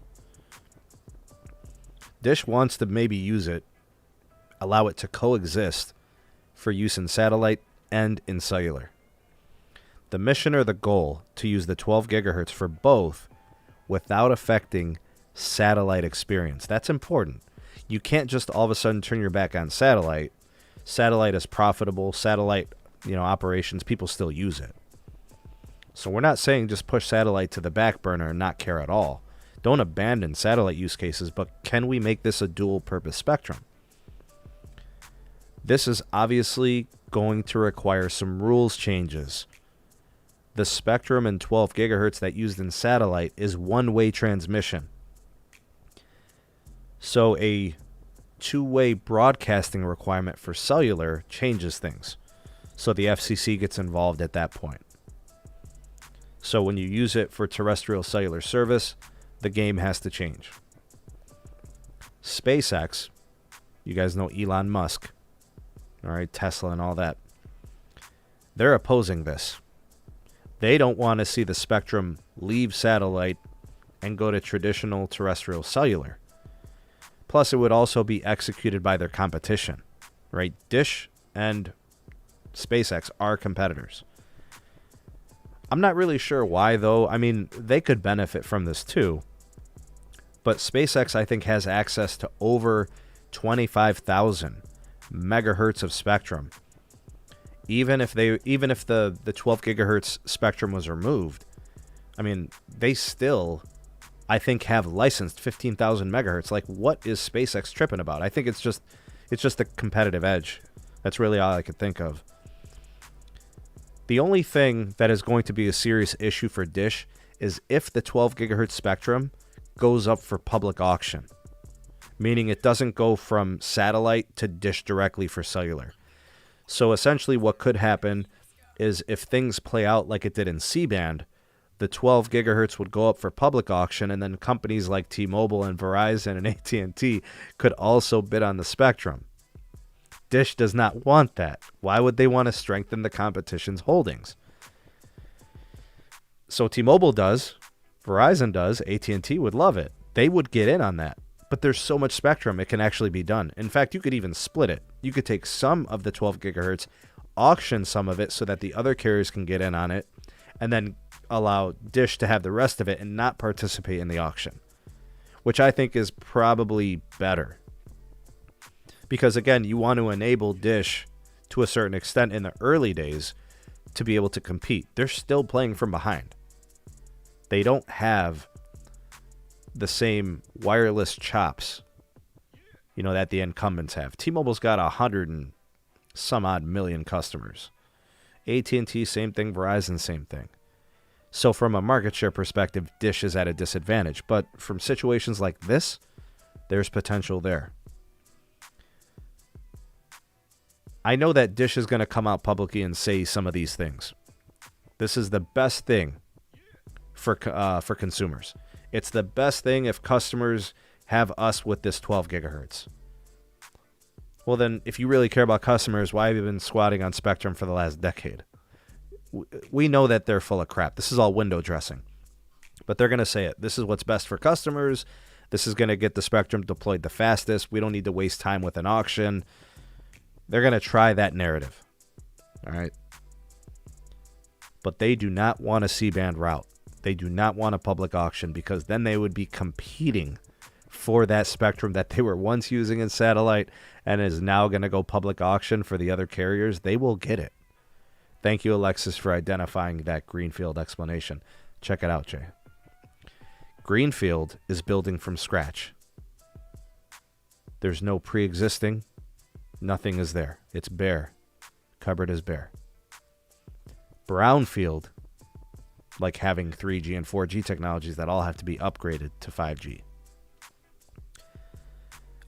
Dish wants to maybe use it, allow it to coexist for use in satellite and in cellular. The mission or the goal to use the 12 gigahertz for both without affecting satellite experience. That's important. You can't just all of a sudden turn your back on satellite. Satellite is profitable. Satellite, operations, people still use it. So we're not saying just push satellite to the back burner and not care at all. Don't abandon satellite use cases, but can we make this a dual purpose spectrum? This is obviously going to require some rules changes. The spectrum in 12 gigahertz that used in satellite is one-way transmission. So a two-way broadcasting requirement for cellular changes things. So the FCC gets involved at that point. So when you use it for terrestrial cellular service, the game has to change. SpaceX, you guys know Elon Musk, all right, Tesla and all that. They're opposing this. They don't want to see the spectrum leave satellite and go to traditional terrestrial cellular. Plus, it would also be executed by their competition, right? Dish and SpaceX are competitors. I'm not really sure why, though. I mean, they could benefit from this too. But SpaceX, I think, has access to over 25,000 megahertz of spectrum. Even if the 12 gigahertz spectrum was removed, I mean, they still, I think, have licensed 15,000 megahertz. Like, what is SpaceX tripping about? I think it's just a competitive edge. That's really all I could think of. The only thing that is going to be a serious issue for Dish is if the 12 gigahertz spectrum goes up for public auction, meaning it doesn't go from satellite to Dish directly for cellular. So essentially what could happen is if things play out like it did in C-band, the 12 gigahertz would go up for public auction, and then companies like T-Mobile and Verizon and AT&T could also bid on the spectrum. Dish does not want that. Why would they want to strengthen the competition's holdings? So T-Mobile does, Verizon does, AT&T would love it. They would get in on that. But there's so much spectrum, it can actually be done. In fact, you could even split it. You could take some of the 12 gigahertz, auction some of it so that the other carriers can get in on it, and then allow Dish to have the rest of it and not participate in the auction, which I think is probably better. Because, again, you want to enable Dish to a certain extent in the early days to be able to compete. They're still playing from behind. They don't have the same wireless chops, that the incumbents have. T-Mobile's got 100 and some odd million customers. AT&T, same thing. Verizon, same thing. So from a market share perspective, Dish is at a disadvantage. But from situations like this, there's potential there. I know that Dish is going to come out publicly and say some of these things. This is the best thing for consumers. It's the best thing if customers have us with this 12 gigahertz. Well, then, if you really care about customers, why have you been squatting on Spectrum for the last decade? We know that they're full of crap. This is all window dressing. But they're going to say it. This is what's best for customers. This is going to get the Spectrum deployed the fastest. We don't need to waste time with an auction. They're going to try that narrative. All right. But they do not want a C-band route. They do not want a public auction, because then they would be competing for that spectrum that they were once using in satellite and is now going to go public auction for the other carriers. They will get it. Thank you, Alexis, for identifying that greenfield explanation. Check it out, Jay. Greenfield is building from scratch. There's no pre-existing. Nothing is there. It's bare. Cupboard is bare. Brownfield, like having 3G and 4G technologies that all have to be upgraded to 5G.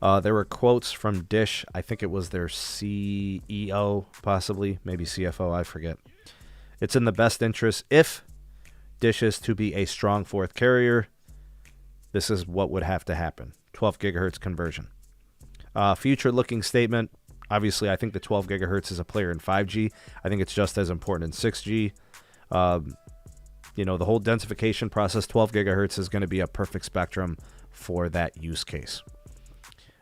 There were quotes from Dish. I think it was their CEO, possibly, maybe CFO, I forget. It's in the best interest if Dish is to be a strong fourth carrier. This is what would have to happen. 12 gigahertz conversion. Future-looking statement. Obviously, I think the 12 gigahertz is a player in 5G. I think it's just as important in 6G. The whole densification process, 12 gigahertz is going to be a perfect spectrum for that use case.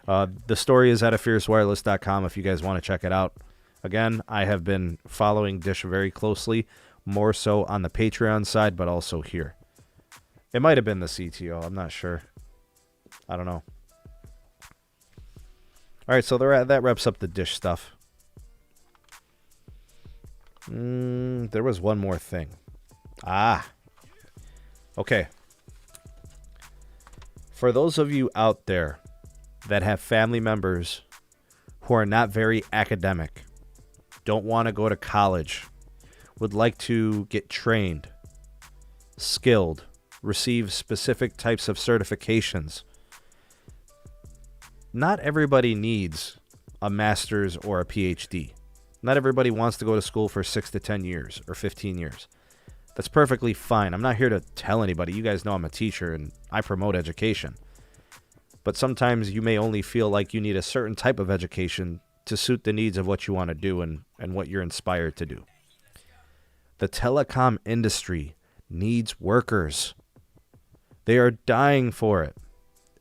The story is at afiercewireless.com if you guys want to check it out. Again, I have been following Dish very closely, more so on the Patreon side, but also here. It might have been the CTO. I'm not sure. I don't know. All right, so that wraps up the Dish stuff. There was one more thing. Okay. For those of you out there that have family members who are not very academic, don't want to go to college, would like to get trained, skilled, receive specific types of certifications, not everybody needs a master's or a PhD. Not everybody wants to go to school for 6 to 10 years or 15 years. That's perfectly fine. I'm not here to tell anybody. You guys know I'm a teacher and I promote education. But sometimes you may only feel like you need a certain type of education to suit the needs of what you want to do and what you're inspired to do. The telecom industry needs workers. They are dying for it.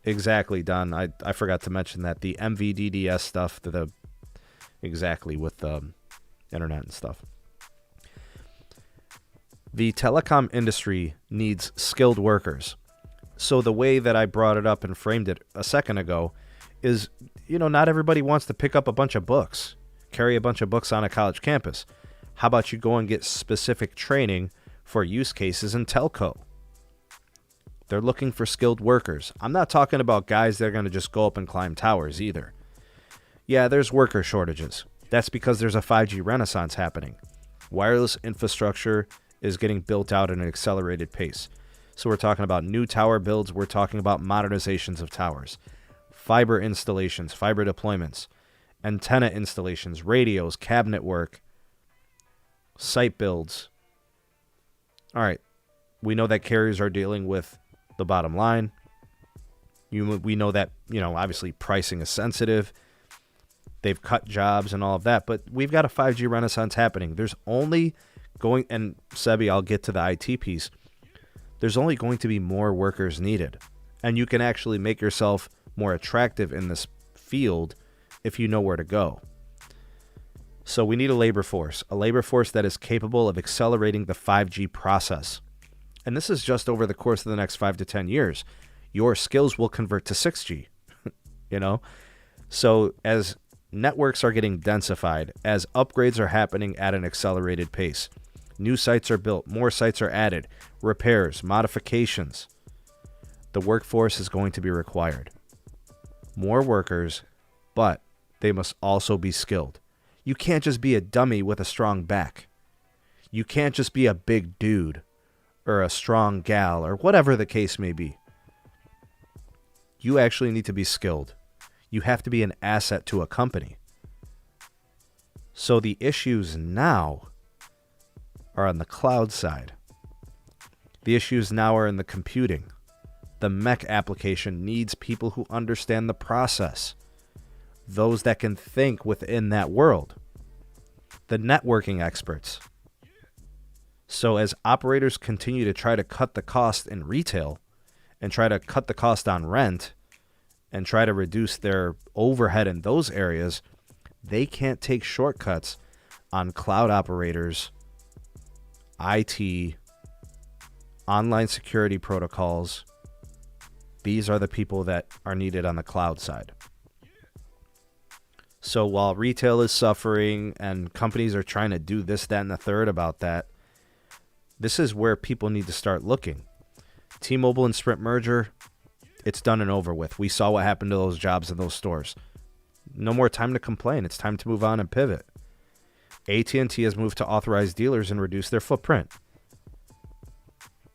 Exactly, Don. I forgot to mention that. The MVDDS stuff, exactly, with the internet and stuff. The telecom industry needs skilled workers. So the way that I brought it up and framed it a second ago is, not everybody wants to pick up a bunch of books, carry a bunch of books on a college campus. How about you go and get specific training for use cases in telco? They're looking for skilled workers. I'm not talking about guys that are going to just go up and climb towers either. Yeah, there's worker shortages. That's because there's a 5G renaissance happening. Wireless infrastructure is getting built out at an accelerated pace. So we're talking about new tower builds. We're talking about modernizations of towers, fiber installations, fiber deployments, antenna installations, radios, cabinet work, site builds. All right. We know that carriers are dealing with the bottom line. We know that, obviously pricing is sensitive. They've cut jobs and all of that, but we've got a 5G renaissance happening. There's only going, and Sebby, I'll get to the IT piece. There's only going to be more workers needed. And you can actually make yourself more attractive in this field if you know where to go. So we need a labor force that is capable of accelerating the 5G process. And this is just over the course of the next 5 to 10 years. Your skills will convert to 6G, So as networks are getting densified, as upgrades are happening at an accelerated pace, new sites are built, more sites are added, repairs, modifications, the workforce is going to be required. More workers, but they must also be skilled. You can't just be a dummy with a strong back. You can't just be a big dude or a strong gal or whatever the case may be. You actually need to be skilled. You have to be an asset to a company. So the issues now are on the cloud side. The issues now are in the computing. The mech application needs people who understand the process. Those that can think within that world. The networking experts. So as operators continue to try to cut the cost in retail and try to cut the cost on rent and try to reduce their overhead in those areas, they can't take shortcuts on cloud operators, IT, online security protocols. These are the people that are needed on the cloud side. So while retail is suffering and companies are trying to do this, that, and the third about that, this is where people need to start looking. T-Mobile and Sprint merger, it's done and over with. We saw what happened to those jobs in those stores. No more time to complain. It's time to move on and pivot. AT&T has moved to authorized dealers and reduce their footprint.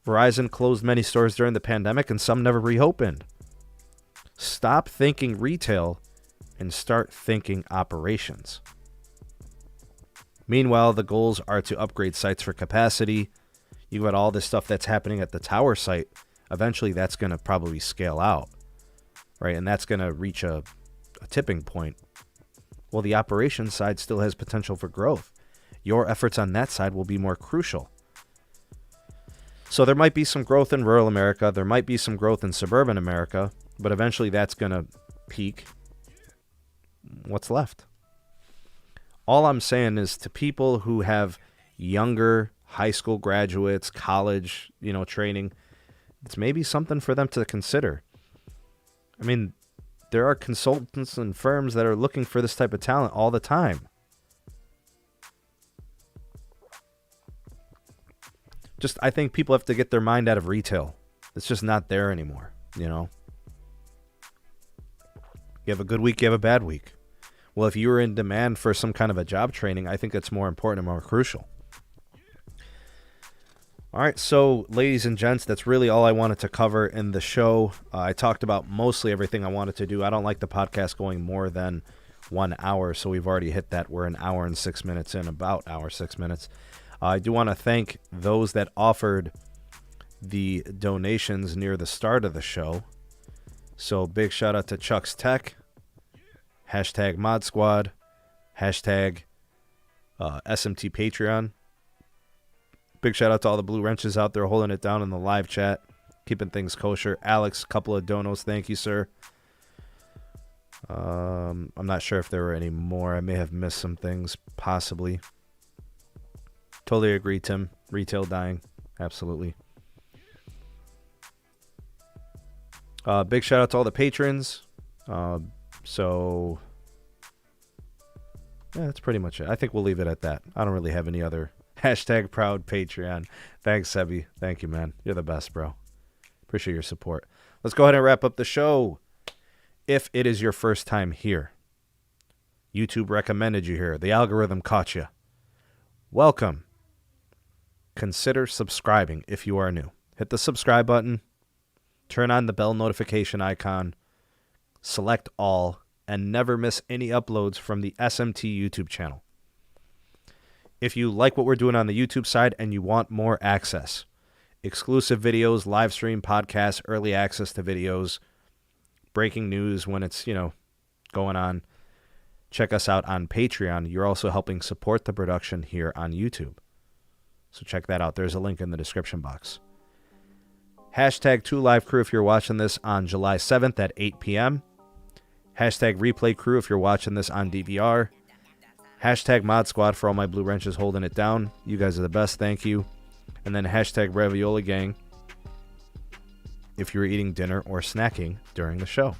Verizon closed many stores during the pandemic and some never reopened. Stop thinking retail and start thinking operations. Meanwhile, the goals are to upgrade sites for capacity. You got all this stuff that's happening at the tower site. Eventually, that's going to probably scale out, right? And that's going to reach a tipping point. Well, the operations side still has potential for growth. Your efforts on that side will be more crucial. So there might be some growth in rural America. There might be some growth in suburban America. But eventually that's going to peak. What's left? All I'm saying is to people who have younger high school graduates, college, training, it's maybe something for them to consider. I mean, there are consultants and firms that are looking for this type of talent all the time. I think people have to get their mind out of retail. It's just not there anymore, You have a good week, you have a bad week. Well, if you were in demand for some kind of a job training, I think it's more important and more crucial. All right, so ladies and gents, that's really all I wanted to cover in the show. I talked about mostly everything I wanted to do. I don't like the podcast going more than 1 hour, so we've already hit that. We're an hour and 6 minutes in, about hour 6 minutes. I do want to thank those that offered the donations near the start of the show. So big shout out to Chuck's Tech, hashtag Mod Squad, hashtag SMT Patreon. Big shout out to all the blue wrenches out there holding it down in the live chat, keeping things kosher. Alex, couple of donos, thank you, sir. I'm not sure if there were any more. I may have missed some things, possibly. Totally agree, Tim. Retail dying, absolutely. Big shout out to all the patrons. Yeah, that's pretty much it. I think we'll leave it at that. I don't really have any other. Hashtag proud Patreon. Thanks, Sebby. Thank you, man. You're the best, bro. Appreciate your support. Let's go ahead and wrap up the show. If it is your first time here, YouTube recommended you here. The algorithm caught you. Welcome. Consider subscribing if you are new. Hit the subscribe button. Turn on the bell notification icon. Select all. And never miss any uploads from the SMT YouTube channel. If you like what we're doing on the YouTube side and you want more access, exclusive videos, live stream, podcasts, early access to videos, breaking news when it's, going on, check us out on Patreon. You're also helping support the production here on YouTube. So check that out. There's a link in the description box. Hashtag 2LiveCrew if you're watching this on July 7th at 8 p.m. Hashtag Replay Crew if you're watching this on DVR. Hashtag Mod Squad for all my blue wrenches holding it down. You guys are the best. Thank you. And then hashtag Ravioli Gang if you're eating dinner or snacking during the show.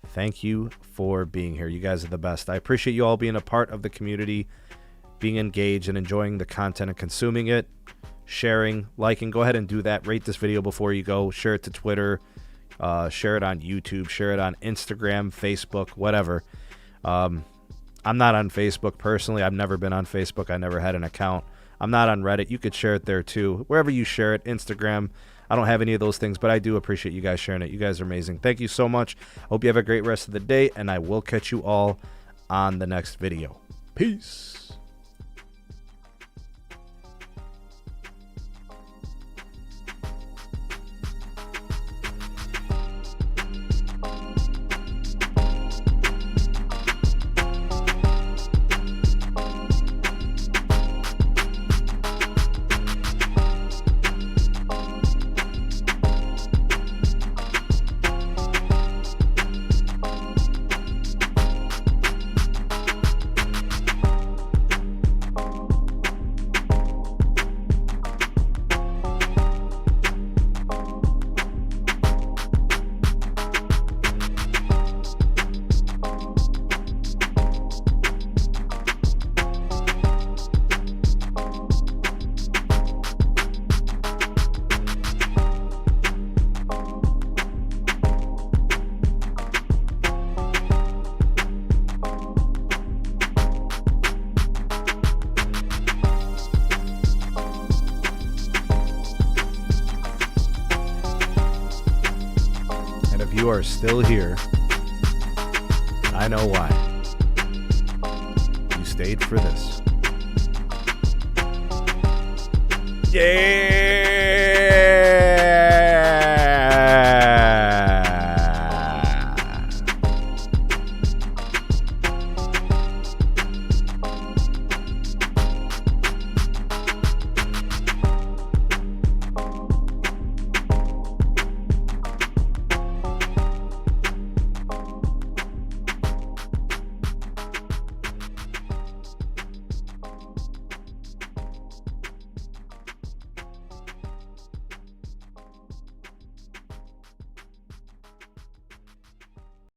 Thank you for being here. You guys are the best. I appreciate you all being a part of the community, being engaged and enjoying the content and consuming it, sharing, liking. Go ahead and do that. Rate this video before you go. Share it to Twitter. Share it on YouTube. Share it on Instagram, Facebook, whatever. I'm not on Facebook personally. I've never been on Facebook. I never had an account. I'm not on Reddit. You could share it there too. Wherever you share it, Instagram. I don't have any of those things, but I do appreciate you guys sharing it. You guys are amazing. Thank you so much. Hope you have a great rest of the day, and I will catch you all on the next video. Peace. you are still here, I know why. You stayed for this. Yeah!